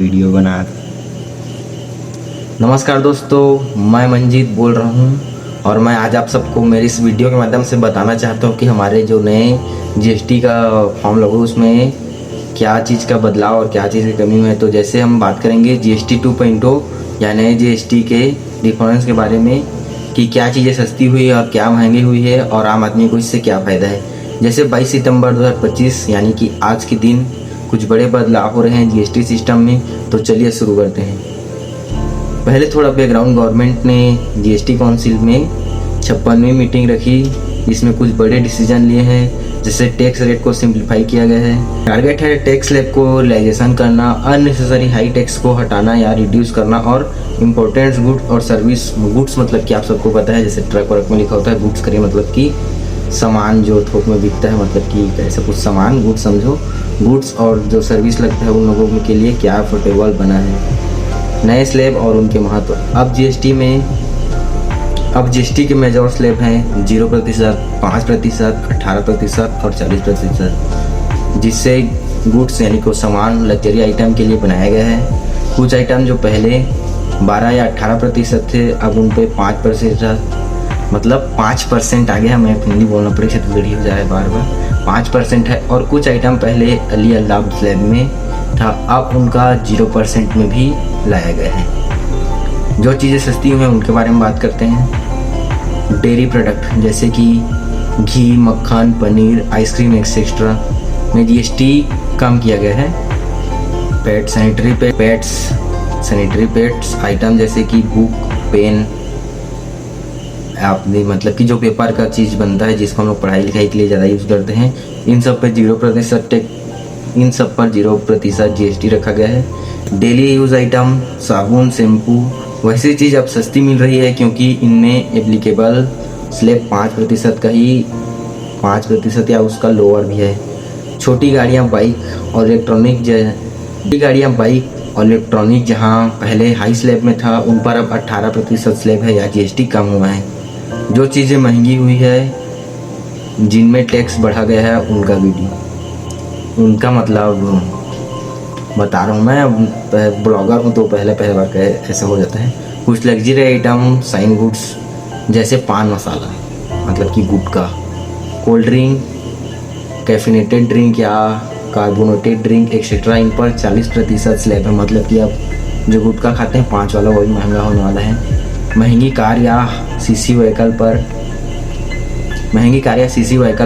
Video बना। नमस्कार दोस्तों, मैं मंजीत बोल रहा हूं और मैं आज आप सबको मेरी इस वीडियो के माध्यम से बताना चाहता हूं कि हमारे जो नए जीएसटी का फॉर्म लगा उसमें क्या चीज़ का बदलाव और क्या चीज़ की कमी है। तो जैसे हम बात करेंगे जीएसटी 2.0 या नए जीएसटी के डिफरेंस के बारे में कि क्या चीज़ें सस्ती हुई है और क्या महंगी हुई है और आम आदमी को इससे क्या फ़ायदा है। जैसे 22 सितंबर 2025 यानी कि आज के दिन कुछ बड़े बदलाव हो रहे हैं जीएसटी सिस्टम में। तो चलिए शुरू करते हैं। पहले थोड़ा बैकग्राउंड, गवर्नमेंट ने जीएसटी काउंसिल में 56वीं मीटिंग रखी जिसमें कुछ बड़े डिसीजन लिए हैं। जैसे टैक्स रेट को सिंप्लीफाई किया गया है। टारगेट है टैक्स स्लैब को रियलाइजेशन करना, अननेसेसरी हाई टैक्स को हटाना या रिड्यूस करना और इम्पोर्टेंट गुड्स और सर्विस। गुड्स मतलब कि आप सबको पता है, जैसे ट्रक वर्क में लिखा होता है गुड्स करिए, मतलब कि सामान जो थोक में बिकता है, मतलब कि ऐसा कुछ सामान गुड्स समझो। गुड्स और जो सर्विस लगता है उन लोगों के लिए क्या अफोर्डेबल बना है। नए स्लैब और उनके महत्व। अब जीएसटी के मेजर स्लैब हैं 0%, 5%, 18% और 40%, जिससे गुड्स यानी कि सामान लग्जरी आइटम के लिए बनाया गया है। कुछ आइटम जो पहले 12 या 18% थे अब उन पे 5%, मतलब 5% आ गया। मैं हिंदी बोलना पड़ेगा तो जड़ी हो जाए बार बार। 5% है। और कुछ आइटम पहले अली अल्लाह स्लैब में था, अब उनका 0% में भी लाया गया है। जो चीज़ें सस्ती हुई हैं उनके बारे में बात करते हैं। डेयरी प्रोडक्ट जैसे कि घी, मक्खन, पनीर, आइसक्रीम एक्सेट्रा में जीएसटी कम किया गया है। सैनिटरी पैड्स आइटम जैसे कि बुक, पेन, आपने मतलब कि जो पेपर का चीज़ बनता है जिसको हम लोग पढ़ाई लिखाई के लिए ज़्यादा यूज़ करते हैं, इन सब पर 0% जीएसटी रखा गया है। डेली यूज़ आइटम, साबुन, शैम्पू, वैसी चीज़ अब सस्ती मिल रही है क्योंकि इनमें एप्लीकेबल स्लैब 5% का ही 5% या उसका लोअर भी है। छोटी गाड़ियाँ, बाइक और इलेक्ट्रॉनिक जहाँ पहले हाई स्लैब में था उन पर अब 18% स्लैब है या जीएसटी कम हुआ है। जो चीज़ें महंगी हुई है, जिनमें टैक्स बढ़ा गया है, उनका मतलब बता रहा हूँ। मैं ब्लॉगर हूँ तो पहले बार ऐसा हो जाता है। कुछ लग्जरी आइटम, साइन गुड्स जैसे पान मसाला मतलब कि गुटखा, कोल्ड ड्रिंक, कैफिनेटेड ड्रिंक या कार्बोनेटेड ड्रिंक एक्सेट्रा, इन पर 40% स्लैब है। मतलब कि अब जो गुटखा खाते हैं 5 वाला वही महंगा होने वाला है। महंगी कार या सीसी व्हीकल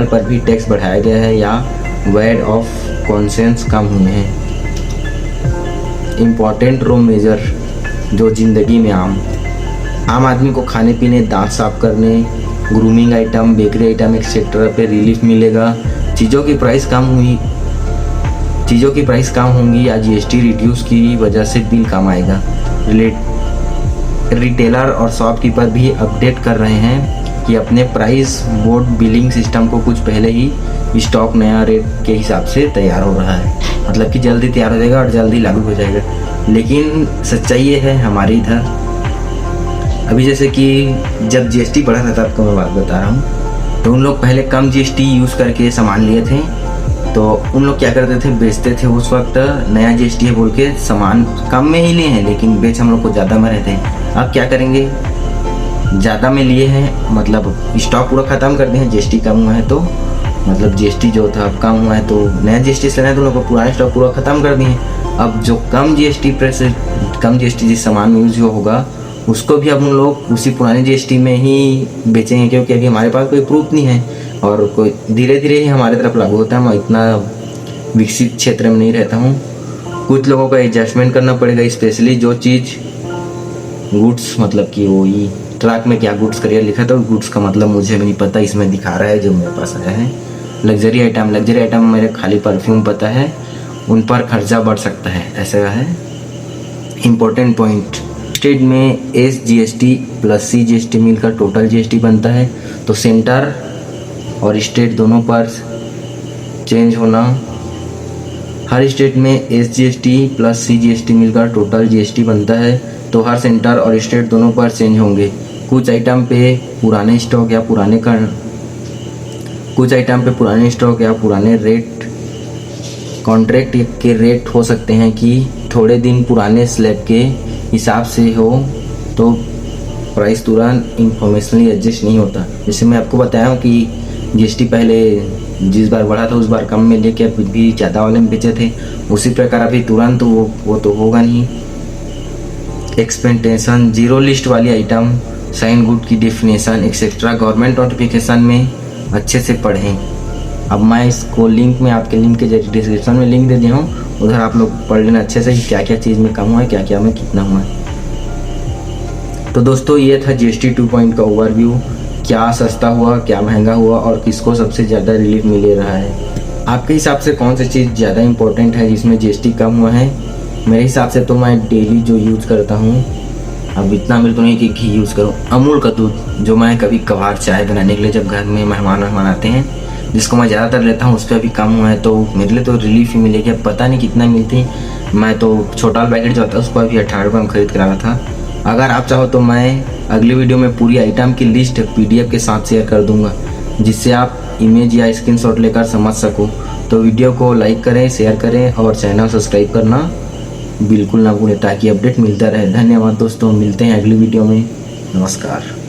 पर भी टैक्स बढ़ाया गया है या वैट ऑफ कॉन्सेंस कम हुए हैं। इम्पॉर्टेंट रो मेजर जो जिंदगी में आम आदमी को खाने पीने, दांत साफ करने, grooming item, bakery item etcetera पे रिलीफ मिलेगा। चीज़ों की प्राइस कम होंगी या जीएसटी रिड्यूस की वजह से बिल कम आएगा। रिटेलर और शॉपकीपर भी अपडेट कर रहे हैं कि अपने प्राइस बोर्ड बिलिंग सिस्टम को कुछ पहले ही स्टॉक नया रेट के हिसाब से तैयार हो रहा है, मतलब कि जल्दी तैयार हो जाएगा और जल्दी लागू हो जाएगा। लेकिन सच्चाई ये है हमारी इधर अभी, जैसे कि जब जीएसटी बढ़ा था तब को मैं बात बता रहा हूँ, तो उन लोग पहले कम जीएसटी यूज़ करके सामान लिए थे। तो उन लोग क्या करते थे, बेचते थे। उस वक्त नया जीएसटी है बोल के सामान कम में ही लिए हैं लेकिन बेच हम लोग को ज़्यादा में रहते हैं। अब क्या करेंगे, ज़्यादा में लिए हैं मतलब स्टॉक पूरा ख़त्म कर दिए हैं। जीएसटी कम हुआ है तो मतलब जीएसटी जो था कम हुआ है तो नया जीएसटी से तो लोग पुराना स्टॉक पूरा ख़त्म कर दिए हैं। अब जो कम जीएसटी जिस सामान में यूज होगा उसको भी अब हम लोग उसी पुराने जीएसटी में ही बेचेंगे, क्योंकि अभी हमारे पास कोई प्रूफ नहीं है और कोई धीरे धीरे ही हमारे तरफ लागू होता है। मैं इतना विकसित क्षेत्र में नहीं रहता हूँ। कुछ लोगों को एडजस्टमेंट करना पड़ेगा, स्पेशली जो चीज़ गुड्स, मतलब कि वही ट्रक में क्या गुड्स करियर लिखा था, गुड्स का मतलब मुझे भी नहीं पता, इसमें दिखा रहा है जो मेरे पास आया है। लग्जरी आइटम मेरे खाली परफ्यूम पता है, उन पर खर्चा बढ़ सकता है, ऐसा है। इम्पोर्टेंट पॉइंट, स्टेट में SGST प्लस CGST मिलकर टोटल जीएसटी बनता है। तो सेंटर और स्टेट दोनों पर चेंज होना। हर स्टेट में SGST प्लस CGST मिलकर टोटल जीएसटी बनता है, तो हर सेंटर और स्टेट दोनों पर चेंज होंगे। कुछ आइटम पे पुराने स्टॉक या पुराने रेट कॉन्ट्रैक्ट के रेट हो सकते हैं कि थोड़े दिन पुराने स्लैब के हिसाब से हो तो प्राइस तुरंत इंफॉर्मेशनली एडजस्ट नहीं होता। जैसे मैं आपको बताया हूँ कि जीएसटी पहले जिस बार बढ़ा था उस बार कम में लेके भी ज़्यादा वाले में बेचे थे, उसी प्रकार अभी तुरंत वो तो होगा नहीं। एक्सपेक्टेशन, जीरो लिस्ट वाली आइटम, साइन गुड की डेफिनेशन एक्सेट्रा गवर्नमेंट नोटिफिकेशन में अच्छे से पढ़ें। अब मैं इसको लिंक में आपके लिंक के जरिए डिस्क्रिप्शन में लिंक दे दिया हूँ, उधर आप लोग पढ़ लेना अच्छे से क्या क्या चीज़ में कम हुआ है, क्या क्या में कितना हुआ है। तो दोस्तों ये था GST 2 का ओवरव्यू, क्या सस्ता हुआ, क्या महंगा हुआ और किसको सबसे ज़्यादा रिलीफ मिल रहा है। आपके हिसाब से कौन सी चीज़ ज़्यादा इंपॉर्टेंट है जिसमें GST कम हुआ है? मेरे हिसाब से तो मैं डेली जो यूज़ करता हूँ, अब इतना मेरे तो नहीं कि घी यूज़ करूँ, अमूल का दूध जो मैं कभी कभार चाय बनाने के लिए जब घर में मेहमान आते हैं जिसको मैं ज़्यादातर लेता हूँ, उस पर अभी कम हुआ है तो मेरे लिए तो रिलीफ ही मिलेगी। अब पता नहीं कितना मिलती, मैं तो छोटा पैकेट जो होता है उसको अभी 18 रुपये में खरीद कर आया था। अगर आप चाहो तो मैं अगली वीडियो में पूरी आइटम की लिस्ट PDF के साथ शेयर कर दूंगा, जिससे आप इमेज या स्क्रीनशॉट लेकर समझ सको। तो वीडियो को लाइक करें, शेयर करें और चैनल सब्सक्राइब करना बिल्कुल ना भूलें ताकि अपडेट मिलता रहे। धन्यवाद दोस्तों, मिलते हैं अगली वीडियो में। नमस्कार।